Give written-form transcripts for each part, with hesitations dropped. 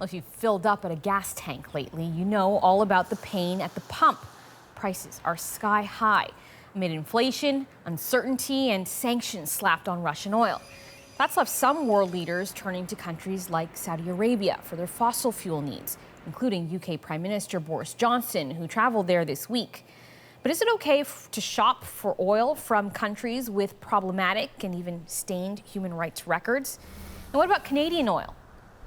Well, if you've filled up at a gas tank lately, you know all about the pain at the pump. Prices are sky high amid inflation, uncertainty, and sanctions slapped on Russian oil. That's left some world leaders turning to countries like Saudi Arabia for their fossil fuel needs, including UK Prime Minister Boris Johnson, who traveled there this week. But is it okay to shop for oil from countries with problematic and even stained human rights records? And what about Canadian oil?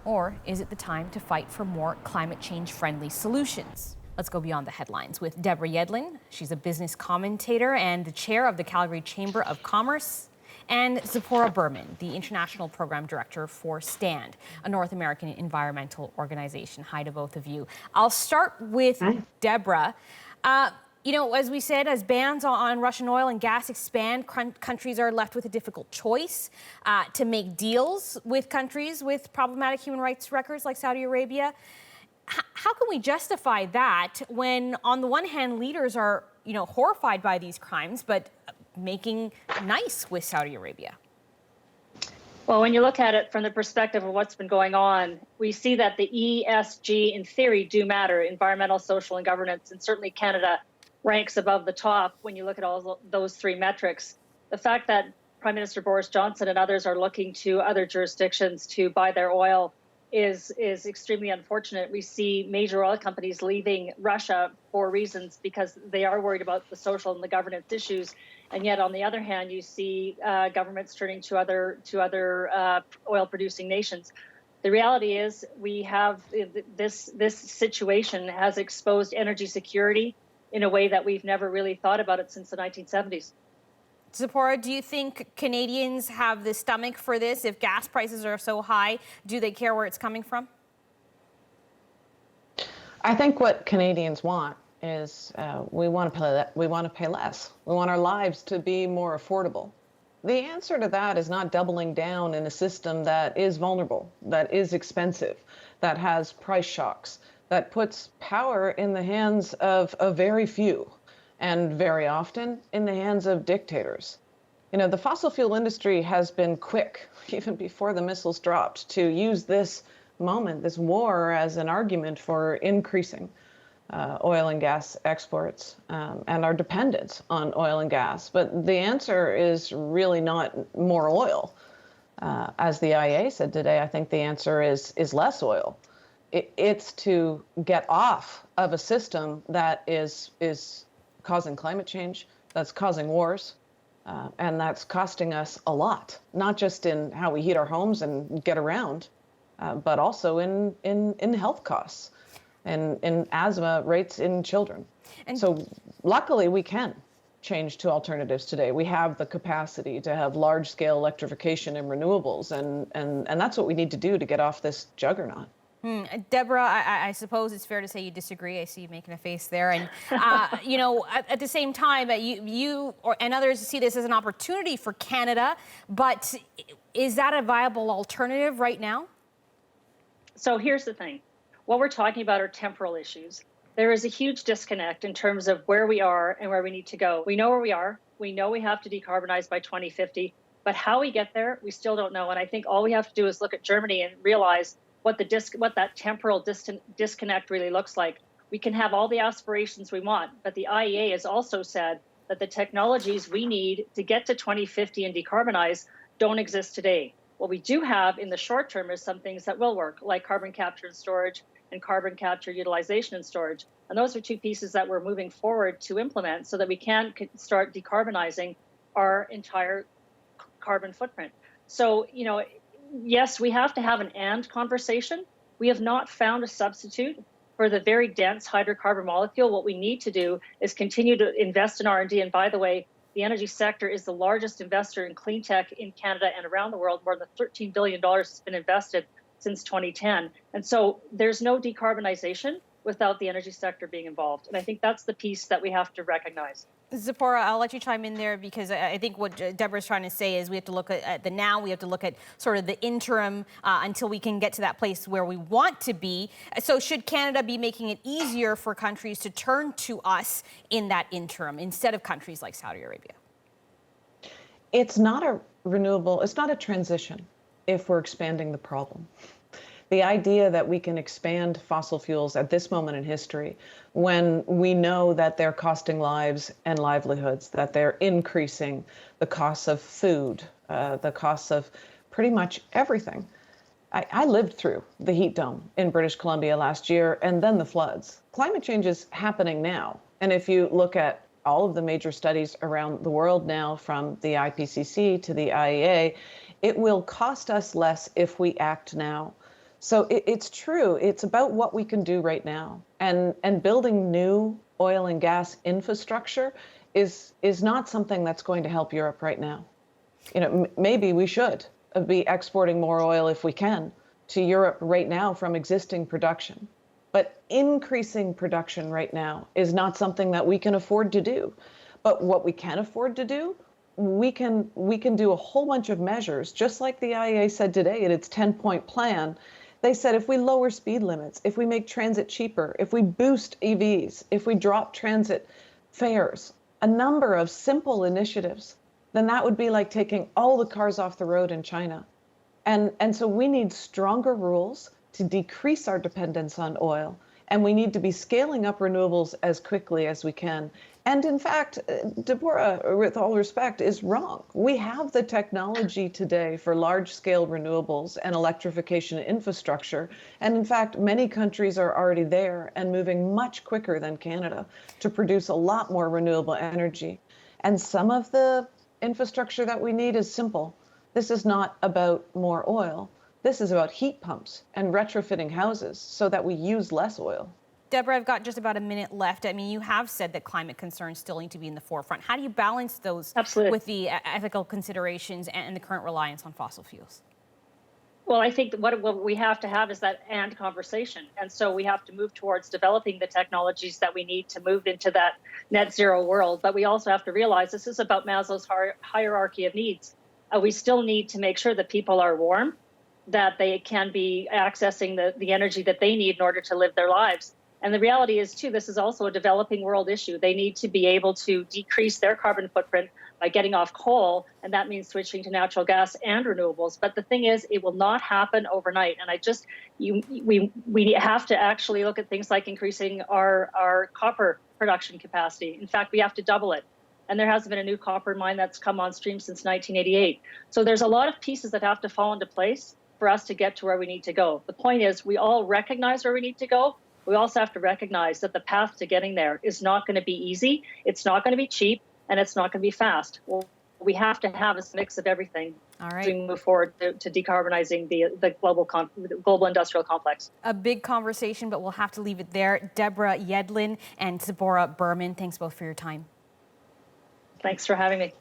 Or is it the time to fight for more climate change-friendly solutions? Let's go beyond the headlines with Deborah Yedlin. She's a business commentator and the chair of the Calgary Chamber of Commerce, and Tzeporah Berman, the International Program Director for Stand, a North American environmental organization. Hi to both of you. I'll start with Debra. You know, as we said, as bans on Russian oil and gas expand, countries are left with a difficult choice to make deals with countries with problematic human rights records like Saudi Arabia. How can we justify that when, on the one hand, leaders are, horrified by these crimes, but making nice with Saudi Arabia? Well, when you look at it from the perspective of what's been going on, we see that the ESG, in theory, do matter, environmental, social, and governance, and certainly Canada ranks above the top when you look at all those three metrics. The fact that Prime Minister Boris Johnson and others are looking to other jurisdictions to buy their oil is extremely unfortunate. We see major oil companies leaving Russia for reasons because they are worried about the social and the governance issues. And yet, on the other hand, you see governments turning to other oil-producing nations. The reality is we have this situation has exposed energy security in a way that we've never really thought about it since the 1970s. Tzeporah, do you think Canadians have the stomach for this? If gas prices are so high, do they care where it's coming from? I think what Canadians want is we want to pay less. We want our lives to be more affordable. The answer to that is not doubling down in a system that is vulnerable, that is expensive, that has price shocks, that puts power in the hands of a very few, and very often in the hands of dictators. The fossil fuel industry has been quick, even before the missiles dropped, to use this moment, this war, as an argument for increasing oil and gas exports and our dependence on oil and gas. But the answer is really not more oil. As the IEA said today, I think the answer is less oil. It's to get off of a system that is causing climate change, that's causing wars, and that's costing us a lot, not just in how we heat our homes and get around, but also in health costs and in asthma rates in children. And so luckily we can change to alternatives today. We have the capacity to have large-scale electrification and renewables, and that's what we need to do to get off this juggernaut. Debra, I suppose it's fair to say you disagree. I see you making a face there. And, at the same time, you and others see this as an opportunity for Canada. But is that a viable alternative right now? So here's the thing. What we're talking about are temporal issues. There is a huge disconnect in terms of where we are and where we need to go. We know where we are. We know we have to decarbonize by 2050. But how we get there, we still don't know. And I think all we have to do is look at Germany and realize what that temporal disconnect really looks like. We can have all the aspirations we want, but the IEA has also said that the technologies we need to get to 2050 and decarbonize don't exist today. What we do have in the short term is some things that will work, like carbon capture and storage and carbon capture utilization and storage. And those are two pieces that we're moving forward to implement so that we can start decarbonizing our entire carbon footprint. So, yes, we have to have an and conversation. We have not found a substitute for the very dense hydrocarbon molecule. What we need to do is continue to invest in R&D. And by the way, the energy sector is the largest investor in clean tech in Canada and around the world. More than $13 billion has been invested since 2010. And so there's no decarbonization without the energy sector being involved. And I think that's the piece that we have to recognize. Tzeporah, I'll let you chime in there because I think what Deborah's trying to say is we have to look at the now, we have to look at sort of the interim until we can get to that place where we want to be. So should Canada be making it easier for countries to turn to us in that interim instead of countries like Saudi Arabia? It's not a renewable, it's not a transition if we're expanding the problem. The idea that we can expand fossil fuels at this moment in history, when we know that they're costing lives and livelihoods, that they're increasing the costs of food, the costs of pretty much everything. I lived through the heat dome in British Columbia last year and then the floods. Climate change is happening now. And if you look at all of the major studies around the world now, from the IPCC to the IEA, it will cost us less if we act now. So it's true. It's about what we can do right now. And building new oil and gas infrastructure is not something that's going to help Europe right now. You know, maybe we should be exporting more oil if we can to Europe right now from existing production. But increasing production right now is not something that we can afford to do. But what we can afford to do, we can do a whole bunch of measures, just like the IEA said today in its 10-point plan. They said if we lower speed limits, if we make transit cheaper, if we boost EVs, if we drop transit fares, a number of simple initiatives, then that would be like taking all the cars off the road in China. And so we need stronger rules to decrease our dependence on oil. And we need to be scaling up renewables as quickly as we can. And in fact, Deborah, with all respect, is wrong. We have the technology today for large-scale renewables and electrification infrastructure. And in fact, many countries are already there and moving much quicker than Canada to produce a lot more renewable energy. And some of the infrastructure that we need is simple. This is not about more oil. This is about heat pumps and retrofitting houses so that we use less oil. Debra, I've got just about a minute left. I mean, you have said that climate concerns still need to be in the forefront. How do you balance those with the ethical considerations and the current reliance on fossil fuels? Well, I think what we have to have is that and conversation. And so we have to move towards developing the technologies that we need to move into that net zero world. But we also have to realize this is about Maslow's hierarchy of needs. We still need to make sure that people are warm, that they can be accessing the energy that they need in order to live their lives. And the reality is, too, this is also a developing world issue. They need to be able to decrease their carbon footprint by getting off coal, and that means switching to natural gas and renewables. But the thing is, it will not happen overnight. And we have to actually look at things like increasing our copper production capacity. In fact, we have to double it. And there hasn't been a new copper mine that's come on stream since 1988. So there's a lot of pieces that have to fall into place for us to get to where we need to go. The point is, we all recognize where we need to go. We also have to recognize that the path to getting there is not going to be easy, it's not going to be cheap, and it's not going to be fast. Well, we have to have a mix of everything to move forward to decarbonizing the global industrial complex. A big conversation, but we'll have to leave it there. Deborah Yedlin and Tzeporah Berman, thanks both for your time. Thanks for having me.